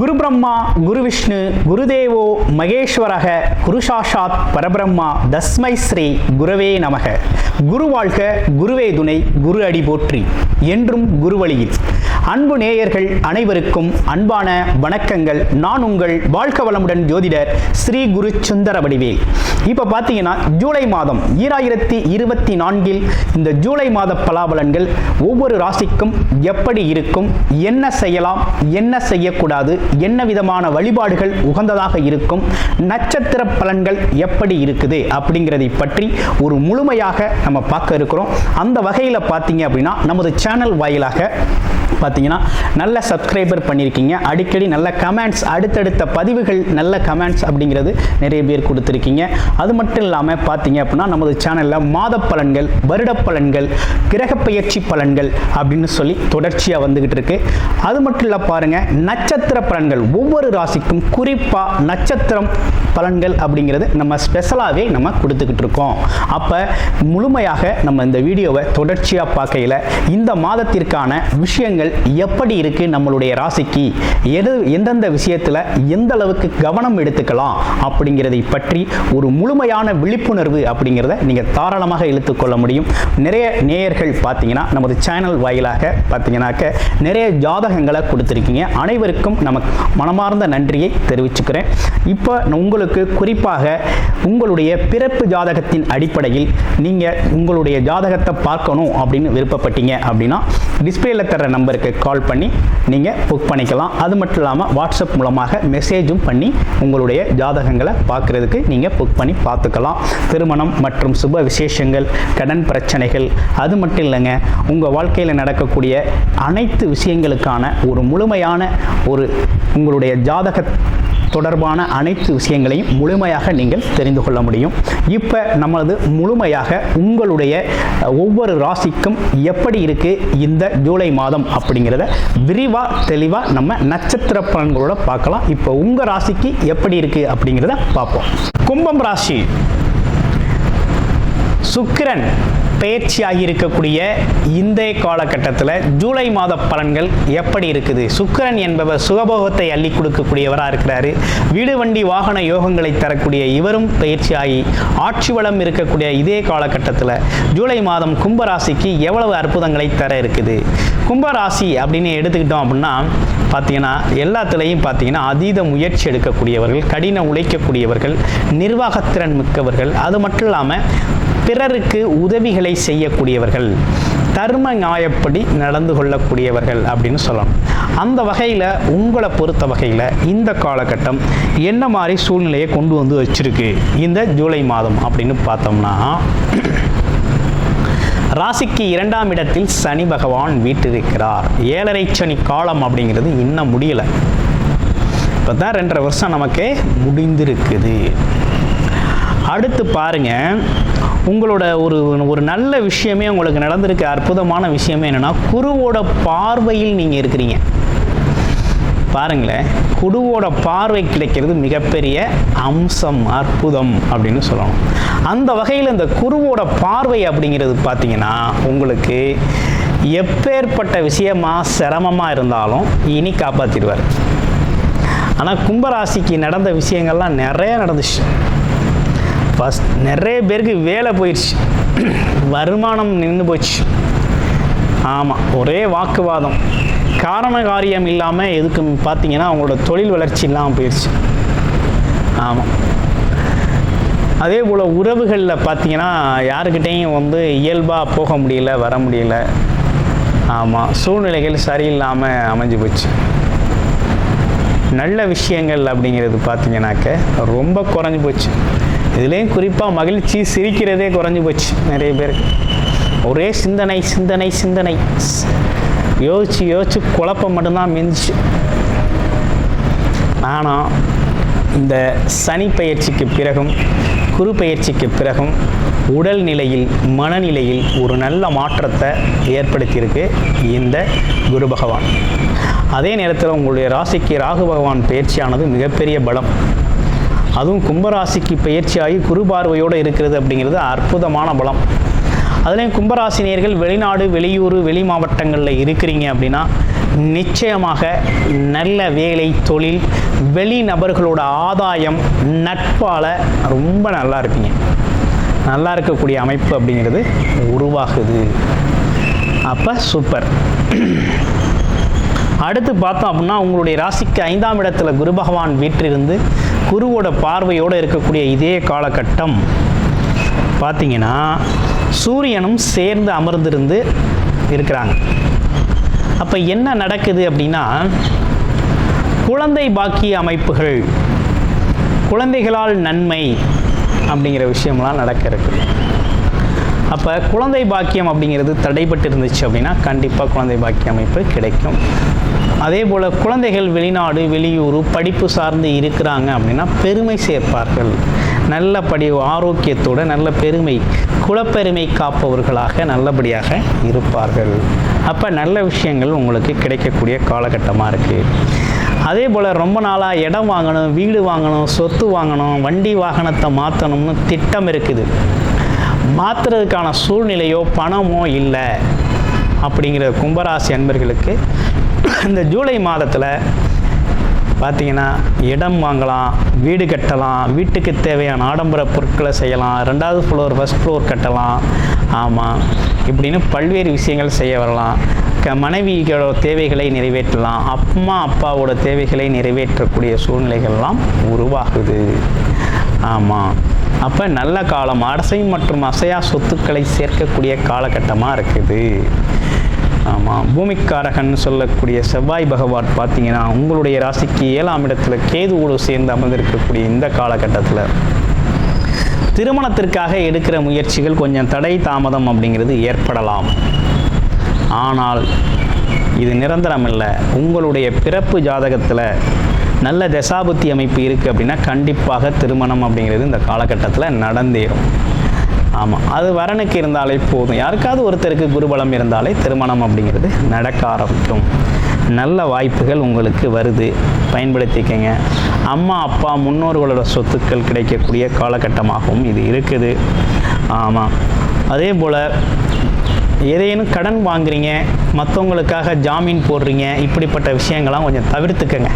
குரு பிரம்மா குரு விஷ்ணு குருதேவோ மகேஸ்வரக குரு சாஷாத் பரபிரம்மா தஸ்மை ஸ்ரீ குருவே நமக. குரு வாழ்க, குருவே துணை, குரு அடி போற்றி. என்றும் குருவழியில். அன்பு நேயர்கள் அனைவருக்கும் அன்பான வணக்கங்கள். நான் உங்கள் வாழ்க வளமுடன் ஜோதிடர் ஸ்ரீ குரு சுந்தர வடிவேல். இப்போ பார்த்தீங்கன்னா ஜூலை மாதம் 2024 இந்த ஜூலை மாத பலாபலன்கள் ஒவ்வொரு ராசிக்கும் எப்படி இருக்கும், என்ன செய்யலாம், என்ன செய்யக்கூடாது, என்ன விதமான வழிபாடுகள் உகந்ததாக இருக்கும், நட்சத்திர பலன்கள் எப்படி இருக்குது அப்படிங்கிறதை பற்றி ஒரு முழுமையாக நம்ம பார்க்க இருக்கிறோம். அந்த வகையில் பார்த்தீங்க அப்படின்னா நமது சேனல் வாயிலாக பார்த்தீங்கன்னா நல்ல சப்ஸ்கிரைபர் பண்ணியிருக்கீங்க. அடிக்கடி நல்ல கமெண்ட்ஸ், அடுத்தடுத்த பதிவுகள் நல்ல கமெண்ட்ஸ் அப்படிங்கிறது நிறைய பேர் கொடுத்துருக்கீங்க. அது மட்டும் இல்லாமல் பார்த்தீங்க அப்படின்னா நமது சேனலில் மாத பலன்கள், வருட பலன்கள், கிரக பயிற்சி பலன்கள் அப்படின்னு சொல்லி தொடர்ச்சியாக வந்துகிட்டு இருக்கு. அது மட்டும் இல்லை பாருங்க, நட்சத்திர பலன்கள் ஒவ்வொரு ராசிக்கும் குறிப்பாக நட்சத்திரம் பலன்கள் அப்படிங்கிறது நம்ம ஸ்பெஷலாகவே நம்ம கொடுத்துக்கிட்டு இருக்கோம். அப்போ முழுமையாக நம்ம இந்த வீடியோவை தொடர்ச்சியாக பார்க்கையில் இந்த மாதத்திற்கான விஷயங்கள் எப்படி இருக்கு, நம்மளுடைய ராசிக்கு எந்தெந்த விஷயத்துல எந்த அளவுக்கு கவனம் எடுத்துக்கலாம் அப்படிங்கிறதை பற்றி ஒரு முழுமையான விழிப்புணர்வு அப்படிங்கிறத நீங்க தாராளமாக இழுத்துக்கொள்ள முடியும். நிறைய நேயர்கள் பார்த்தீங்கன்னா நமது சேனல் வாயிலாக பார்த்தீங்கன்னாக்க நிறைய ஜாதகங்களை கொடுத்துருக்கீங்க. அனைவருக்கும் நமக்கு மனமார்ந்த நன்றியை தெரிவிச்சுக்கிறேன். இப்போ உங்களுக்கு குறிப்பாக உங்களுடைய பிறப்பு ஜாதகத்தின் அடிப்படையில் நீங்க உங்களுடைய ஜாதகத்தை பார்க்கணும் அப்படின்னு விருப்பப்பட்டீங்க அப்படின்னா டிஸ்பிளேல தர நம்பருக்கு கால் பண்ணி நீங்கள் புக் பண்ணிக்கலாம். அது மட்டும் இல்லாமல் வாட்ஸ்அப் மூலமாக மெசேஜும் பண்ணி உங்களுடைய ஜாதகங்களை பார்க்குறதுக்கு நீங்கள் புக் பண்ணி பார்த்துக்கலாம். திருமணம் மற்றும் சுப விசேஷங்கள், கடன் பிரச்சனைகள், அது மட்டும் இல்லைங்க, உங்கள் வாழ்க்கையில் நடக்கக்கூடிய அனைத்து விஷயங்களுக்கான ஒரு முழுமையான ஒரு உங்களுடைய ஜாதக தொடர்பான அனைத்து விஷயங்களையும் முழுமையாக நீங்கள் தெரிந்து கொள்ள முடியும். இப்போ நம்மளது முழுமையாக உங்களுடைய ஒவ்வொரு ராசிக்கும் எப்படி இருக்கு இந்த ஜூலை மாதம் அப்படிங்கிறத விரிவாக தெளிவாக நம்ம நட்சத்திர பலன்களோட பார்க்கலாம். இப்போ உங்கள் ராசிக்கு எப்படி இருக்கு அப்படிங்கிறத பார்ப்போம். கும்பம் ராசி, சுக்கிரன் பயிற்சியாகி இருக்கக்கூடிய இந்த காலகட்டத்தில் ஜூலை மாத பலன்கள் எப்படி இருக்குது? சுக்கிரன் என்பவர் சுகபோகத்தை அள்ளி கொடுக்கக்கூடியவராக இருக்கிறாரு. வீடு வண்டி வாகன யோகங்களை தரக்கூடிய இவரும் பயிற்சியாகி ஆட்சி வளம் இருக்கக்கூடிய இதே காலகட்டத்தில் ஜூலை மாதம் கும்பராசிக்கு எவ்வளவு அற்புதங்களை தர இருக்குது? கும்பராசி அப்படின்னு எடுத்துக்கிட்டோம் அப்படின்னா பார்த்தீங்கன்னா எல்லாத்துலேயும் பார்த்தீங்கன்னா அதீத முயற்சி எடுக்கக்கூடியவர்கள், கடின உழைக்கக்கூடியவர்கள், நிர்வாகத்திறன் மிக்கவர்கள், அது மட்டும் இல்லாமல் பிறருக்கு உதவிகளை செய்யக்கூடியவர்கள், தர்ம நியாயப்படி நடந்து கொள்ளக்கூடியவர்கள் அப்படின்னு சொல்லணும். அந்த வகையில் உங்களை பொறுத்த வகையில் இந்த காலகட்டம் என்ன மாதிரி சூழ்நிலையை கொண்டு வந்து வச்சிருக்கு இந்த ஜூலை மாதம் அப்படின்னு பார்த்தோம்னா, ராசிக்கு 2ஆம் இடத்தில் சனி பகவான் வீற்றிருக்கிறார். 7.5 சனி காலம் அப்படிங்கிறது இன்னும் முடியலை. இப்போ தான் 2.5 வருஷம் நமக்கு முடிந்திருக்குது. அடுத்து பாருங்க, உங்களோட ஒரு நல்ல விஷயமே உங்களுக்கு நடந்திருக்கு. அற்புதமான விஷயமே என்னன்னா, குருவோட பார்வையில் நீங்கள் இருக்கிறீங்க. பாருங்களேன், குருவோட பார்வை கிடைக்கிறது மிகப்பெரிய அம்சம், அற்புதம் அப்படின்னு சொல்லணும். அந்த வகையில் இந்த குருவோட பார்வை அப்படிங்கிறது பார்த்தீங்கன்னா உங்களுக்கு எப்பேற்பட்ட விஷயமா சிரமமாக இருந்தாலும் இனி காப்பாற்றிடுவார். ஆனால் கும்பராசிக்கு நடந்த விஷயங்கள்லாம் நிறைய நடந்துச்சு. ஃபஸ்ட் நிறைய பேருக்கு வேலை போயிடுச்சு, வருமானம் நின்று போச்சு. ஆமாம், ஒரே வாக்குவாதம், காரண காரியம் இல்லாமல் எதுக்கு பார்த்தீங்கன்னா அவங்களோட தொழில் வளர்ச்சி இல்லாமல் போயிடுச்சு. ஆமாம், அதே போல் உறவுகளில் பார்த்தீங்கன்னா யாருக்கிட்டையும் இயல்பாக போக முடியல, வர முடியல. ஆமாம், சூழ்நிலைகள் சரியில்லாமல் அமைஞ்சு போச்சு. நல்ல விஷயங்கள் அப்படிங்கிறது பார்த்தீங்கன்னாக்க ரொம்ப குறைஞ்சி போச்சு. இதுலேயும் குறிப்பாக மகிழ்ச்சி, சிரிக்கிறதே குறைஞ்சி போச்சு. நிறைய பேருக்கு ஒரே சிந்தனை சிந்தனை சிந்தனை, யோசிச்சு யோசிச்சு குழப்பம் மட்டும்தான் மிஞ்சிச்சு. ஆனால் இந்த சனி பயிற்சிக்கு பிறகும் குரு பயிற்சிக்கு பிறகும் உடல் நிலையில், மனநிலையில் ஒரு நல்ல மாற்றத்தை ஏற்படுத்தியிருக்கு இந்த குரு பகவான். அதே நேரத்தில் உங்களுடைய ராசிக்கு ராகு பகவான் பயிற்சியானது மிகப்பெரிய பலம். அதுவும் கும்பராசிக்கு பயிற்சியாகி குரு பார்வையோடு இருக்கிறது அப்படிங்கிறது அற்புதமான பலம். அதுலேயும் கும்பராசினியர்கள் வெளிநாடு, வெளியூர், வெளி மாவட்டங்களில் இருக்கிறீங்க அப்படின்னா நிச்சயமாக நல்ல வேலை, தொழில், வெளி நபர்களோட ஆதாயம், நட்பால் ரொம்ப நல்லா இருப்பீங்க. நல்லா இருக்கக்கூடிய அமைப்பு அப்படிங்கிறது உருவாகுது. அப்போ சூப்பர். அடுத்து பார்த்தோம் அப்படின்னா உங்களுடைய ராசிக்கு 5ஆம் இடத்துல குரு பகவான் வீற்றிருந்து குருவோட பார்வையோடு இருக்கக்கூடிய இதே காலகட்டம் பார்த்தீங்கன்னா சூரியனும் சேர்ந்து அமர்ந்திருந்து இருக்கிறாங்க. அப்போ என்ன நடக்குது அப்படின்னா குழந்தை பாக்கிய அமைப்புகள், குழந்தைகளால் நன்மை அப்படிங்கிற விஷயம்லாம் நடக்க இருக்குது. அப்போ குழந்தை பாக்கியம் அப்படிங்கிறது தடைபட்டு இருந்துச்சு அப்படின்னா கண்டிப்பாக குழந்தை பாக்கிய அமைப்பு கிடைக்கும். அதே போல் குழந்தைகள் வெளிநாடு, வெளியூர் படிப்பு சார்ந்து இருக்கிறாங்க அப்படின்னா பெருமை சேர்ப்பார்கள். நல்ல ஆரோக்கியத்தோடு நல்ல பெருமை, குலப்பெருமை காப்பவர்களாக நல்லபடியாக இருப்பார்கள். அப்போ நல்ல விஷயங்கள் உங்களுக்கு கிடைக்கக்கூடிய காலகட்டமாக இருக்குது. அதே போல் ரொம்ப நாளாக இடம் வாங்கணும், வீடு வாங்கணும், சொத்து வாங்கணும், வண்டி வாகனத்தை மாற்றணும்னு திட்டம் இருக்குது. மாற்றுறதுக்கான சூழ்நிலையோ பணமோ இல்லை அப்படிங்கிற கும்பராசி அன்பர்களுக்கு இந்த ஜூலை மாதத்தில் பார்த்தீங்கன்னா இடம் வாங்கலாம், வீடு கட்டலாம், வீட்டுக்கு தேவையான ஆடம்பர பொருட்களை செய்யலாம், 2வது ஃப்ளோர், ஃபஸ்ட் ஃப்ளோர் கட்டலாம். ஆமாம், இப்படின்னு பல்வேறு விஷயங்கள் செய்ய வரலாம். மனைவியோட தேவைகளை நிறைவேற்றலாம், அம்மா அப்பாவோட தேவைகளை நிறைவேற்றக்கூடிய சூழ்நிலைகள்லாம் உருவாகுது. ஆமாம், அப்போ நல்ல காலம், அரசை மற்றும் அசையா சொத்துக்களை சேர்க்கக்கூடிய காலகட்டமாக இருக்குது. ஆமாம், பூமிக்காரகன் சொல்லக்கூடிய செவ்வாய் பகவான் பார்த்தீங்கன்னா உங்களுடைய ராசிக்கு 7ஆம் இடத்துல கேதுவோடு சேர்ந்து அமர்ந்திருக்கக்கூடிய இந்த காலகட்டத்தில் திருமணத்திற்காக எடுக்கிற முயற்சிகள் கொஞ்சம் தடை தாமதம் அப்படிங்கிறது ஏற்படலாம். ஆனால் இது நிரந்தரம் இல்லை. உங்களுடைய பிறப்பு ஜாதகத்தில் நல்ல தசாபுத்தி அமைப்பு இருக்குது அப்படின்னா கண்டிப்பாக திருமணம் அப்படிங்கிறது இந்த காலகட்டத்தில் நடந்தேறும். ஆமாம், அது வரனுக்கு இருந்தாலே போதும். யாருக்காவது ஒருத்தருக்கு குருபலம் இருந்தாலே திருமணம் அப்படிங்கிறது நடக்க ஆரம்பிக்கும். நல்ல வாய்ப்புகள் உங்களுக்கு வருது, பயன்படுத்திக்கங்க. அம்மா அப்பா முன்னோர்களோட சொத்துக்கள் கிடைக்கக்கூடிய காலகட்டமாகவும் இது இருக்குது. ஆமாம், அதே போல் ஏதேனும் கடன் வாங்குறீங்க, மற்றவங்களுக்காக ஜாமீன் போடுறீங்க, இப்படிப்பட்ட விஷயங்கள்லாம் கொஞ்சம் தவிர்த்துக்கங்க.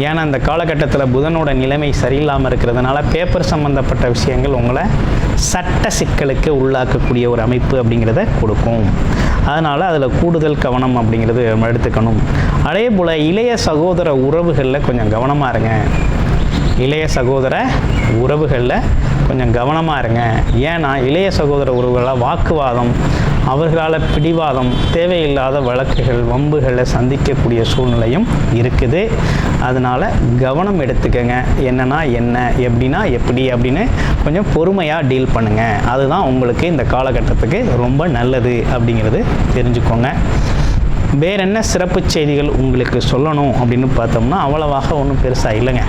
ஏன்னா இந்த காலகட்டத்தில் புதனோட நிலைமை சரியில்லாமல் இருக்கிறதுனால பேப்பர் சம்மந்தப்பட்ட விஷயங்கள் உங்களை சட்ட சிக்கலுக்கு உள்ளாக்கக்கூடிய ஒரு அமைப்பு அப்படிங்கிறத கொடுக்கும். அதனால் அதில் கூடுதல் கவனம் அப்படிங்கிறது எடுத்துக்கணும். அதே போல் இளைய சகோதர உறவுகளில் கொஞ்சம் கவனமாக இருங்க. இளைய சகோதர உறவுகளில் கொஞ்சம் கவனமாக இருங்க. ஏன்னா இளைய சகோதர உறவுகளால் வாக்குவாதம், அவர்களால் பிடிவாதம், தேவையில்லாத வழக்குகள், வம்புகளை சந்திக்கக்கூடிய சூழ்நிலையும் இருக்குது. அதனால் கவனம் எடுத்துக்கங்க. என்னன்னா என்ன, எப்படின்னா எப்படி அப்படின்னு கொஞ்சம் பொறுமையாக டீல் பண்ணுங்கள். அதுதான் உங்களுக்கு இந்த காலகட்டத்துக்கு ரொம்ப நல்லது அப்படிங்கிறது தெரிஞ்சுக்கோங்க. வேற என்ன சிறப்பு செய்திகள் உங்களுக்கு சொல்லணும் அப்படின்னு பார்த்தோம்னா அவ்வளவாக ஒன்றும் பெருசாக இல்லைங்க.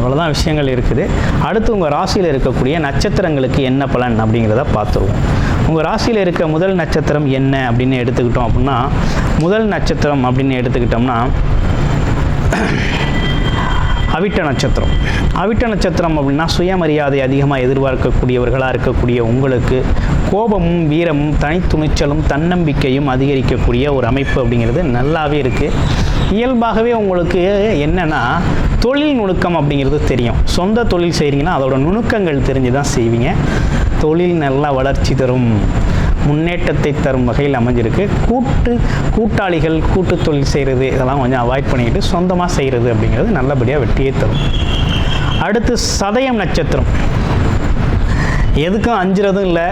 இவ்வளோதான் விஷயங்கள் இருக்குது. அடுத்து உங்கள் ராசியில் இருக்கக்கூடிய நட்சத்திரங்களுக்கு என்ன பலன் அப்படிங்கிறத பார்த்துருவோம். உங்கள் ராசியில் இருக்க முதல் நட்சத்திரம் என்ன அப்படின்னு எடுத்துக்கிட்டோம் அப்படின்னா, முதல் நட்சத்திரம் அப்படின்னு எடுத்துக்கிட்டோம்னா அவிட்ட நட்சத்திரம். அவிட்ட நட்சத்திரம் அப்படின்னா சுயமரியாதை அதிகமாக எதிர்பார்க்கக்கூடியவர்களாக இருக்கக்கூடிய உங்களுக்கு கோபமும் வீரமும் தனித்துணிச்சலும் தன்னம்பிக்கையும் அதிகரிக்கக்கூடிய ஒரு அமைப்பு அப்படிங்கிறது நல்லாவே இருக்குது. இயல்பாகவே உங்களுக்கு என்னென்னா தொழில் நுணுக்கம் அப்படிங்கிறது தெரியும். சொந்த தொழில் செய்கிறீங்கன்னா அதோட நுணுக்கங்கள் தெரிஞ்சு தான் செய்வீங்க. தொழில் நல்லா வளர்ச்சி தரும், முன்னேற்றத்தை தரும் வகையில் அமைஞ்சிருக்கு. கூட்டாளிகள் கூட்டு தொழில் செய்கிறது இதெல்லாம் கொஞ்சம் அவாய்ட் பண்ணிக்கிட்டு சொந்தமாக செய்கிறது அப்படிங்கிறது நல்லபடியாக வெற்றியே தரும். அடுத்து சதயம் நட்சத்திரம். எதுக்கும் அஞ்சுறதும் இல்லை,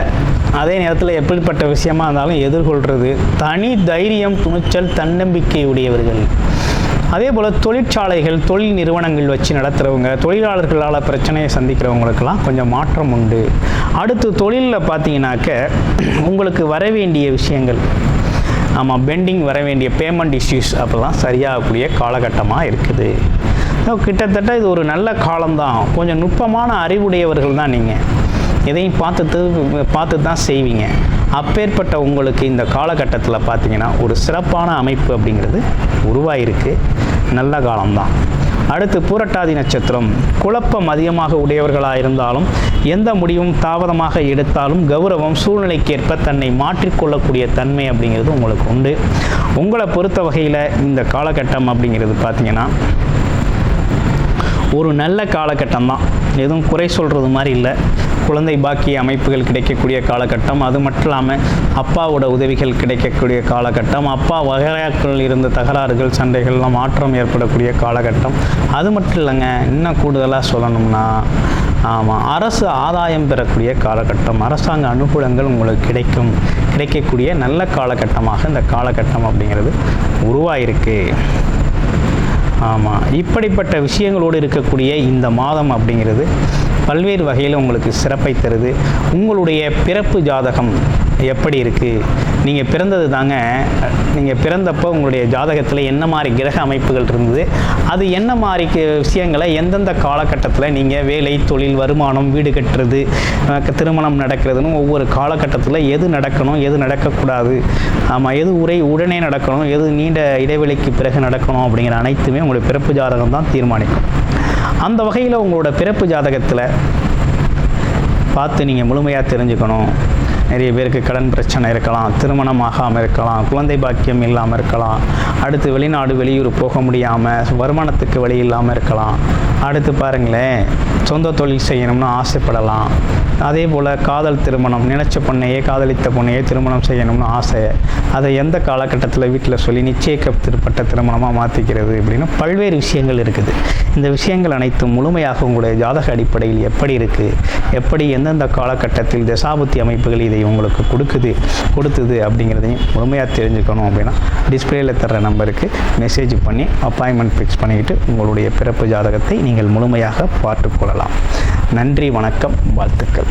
அதே நேரத்தில் எப்படிப்பட்ட விஷயமா இருந்தாலும் எதிர்கொள்கிறது. தனி தைரியம், துணிச்சல், தன்னம்பிக்கை உடையவர்கள். அதே போல் தொழிற்சாலைகள், தொழில் நிறுவனங்கள் வச்சு நடத்துகிறவங்க, தொழிலாளர்களால் பிரச்சனையை சந்திக்கிறவங்களுக்கெல்லாம் கொஞ்சம் மாற்றம் உண்டு. அடுத்து தொழிலில் பார்த்தீங்கன்னாக்க உங்களுக்கு வர வேண்டிய விஷயங்கள், ஆமாம், பெண்டிங் வர வேண்டிய பேமெண்ட் இஷ்யூஸ் அப்போல்லாம் சரியாகக்கூடிய காலகட்டமாக இருக்குது. கிட்டத்தட்ட இது ஒரு நல்ல காலம்தான். கொஞ்சம் நுட்பமான அறிவுடையவர்கள் தான் நீங்கள். எதையும் பார்த்து தான் செய்வீங்க. அப்பேற்பட்ட உங்களுக்கு இந்த காலகட்டத்தில் பார்த்தீங்கன்னா ஒரு சிறப்பான அமைப்பு அப்படிங்கிறது உருவாயிருக்கு. நல்ல காலம்தான். அடுத்து பூரட்டாதி நட்சத்திரம். குழப்பம் அதிகமாக உடையவர்களாக இருந்தாலும் எந்த முடிவும் தாமதமாக எடுத்தாலும் கௌரவம் சூழ்நிலைக்கேற்ப தன்னை மாற்றிக்கொள்ளக்கூடிய தன்மை அப்படிங்கிறது உங்களுக்கு உண்டு. உங்களை பொறுத்த வகையில் இந்த காலகட்டம் அப்படிங்கிறது பார்த்தீங்கன்னா ஒரு நல்ல காலகட்டம் தான், எதுவும் குறை சொல்கிறது மாதிரி இல்லை. குழந்தை பாக்கிய அமைப்புகள் கிடைக்கக்கூடிய காலகட்டம், அது மட்டும் இல்லாமல் அப்பாவோட உதவிகள் கிடைக்கக்கூடிய காலகட்டம், அப்பா வகையாக்கள் இருந்த தகராறுகள் சண்டைகள்லாம் மாற்றம் ஏற்படக்கூடிய காலகட்டம். அது மட்டும் இல்லைங்க, இன்னும் கூடுதலாக சொல்லணும்னா ஆமாம், அரசு ஆதாயம் பெறக்கூடிய காலகட்டம், அரசாங்க அனுகூலங்கள் உங்களுக்கு கிடைக்கக்கூடிய நல்ல காலகட்டமாக இந்த காலகட்டம் அப்படிங்கிறது உருவாயிருக்கு. ஆமாம், இப்படிப்பட்ட விஷயங்களோடு இருக்கக்கூடிய இந்த மாதம் அப்படிங்கிறது பல்வேறு வகையில் உங்களுக்கு சிறப்பை தருது. உங்களுடைய பிறப்பு ஜாதகம் எப்படி இருக்குது, நீங்கள் பிறந்தது தாங்க, நீங்கள் பிறந்தப்போ உங்களுடைய ஜாதகத்தில் என்ன மாதிரி கிரக அமைப்புகள் இருந்தது, அது என்ன மாதிரி விஷயங்களை எந்தெந்த காலகட்டத்தில் நீங்கள் வேலை, தொழில், வருமானம், வீடு கட்டுறது, திருமணம் நடக்கிறதுன்னு ஒவ்வொரு காலகட்டத்தில் எது நடக்கணும், எது நடக்கக்கூடாது, ஆமாம், எது உடனே நடக்கணும், எது நீண்ட இடைவெளிக்கு பிறகு நடக்கணும் அப்படிங்கிற அனைத்துமே உங்களுடைய பிறப்பு ஜாதகம் தான் தீர்மானிக்கும். அந்த வகையில் உங்களோட பிறப்பு ஜாதகத்தில் பார்த்து நீங்கள் முழுமையாக தெரிஞ்சுக்கணும். நிறைய பேருக்கு கடன் பிரச்சனை இருக்கலாம், திருமணம் ஆகாமல் இருக்கலாம், குழந்தை பாக்கியம் இல்லாமல் இருக்கலாம், அடுத்து வெளிநாடு வெளியூர் போக முடியாமல் வருமானத்துக்கு வழி இல்லாமல் இருக்கலாம், அடுத்து பாருங்களேன் சொந்த தொழில் செய்யணும்னு ஆசைப்படலாம், அதே போல் காதல் திருமணம், நினச்ச பொண்ணையே காதலித்த பொண்ணையே திருமணம் செய்யணும்னு ஆசை, அதை எந்த காலகட்டத்தில் வீட்டில் சொல்லி நிச்சயிக்கப்பட்ட திருமணமாக மாற்றிக்கிறது அப்படின்னு பல்வேறு விஷயங்கள் இருக்குது. இந்த விஷயங்கள் அனைத்தும் முழுமையாக உங்களுடைய ஜாதக அடிப்படையில் எப்படி இருக்குது, எப்படி எந்தெந்த காலகட்டத்தில் தசாபுத்தி அமைப்புகள் இதை உங்களுக்கு கொடுத்தது அப்படிங்கிறதையும் முழுமையாக தெரிஞ்சுக்கணும் அப்படின்னா டிஸ்பிளேயில் தர்ற நம்பருக்கு மெசேஜ் பண்ணி அப்பாயின்மெண்ட் ஃபிக்ஸ் பண்ணிக்கிட்டு உங்களுடைய பிறப்பு ஜாதகத்தை நீங்கள் முழுமையாக பார்த்துக்கொள்ளலாம். நன்றி, வணக்கம், வாழ்த்துக்கள்.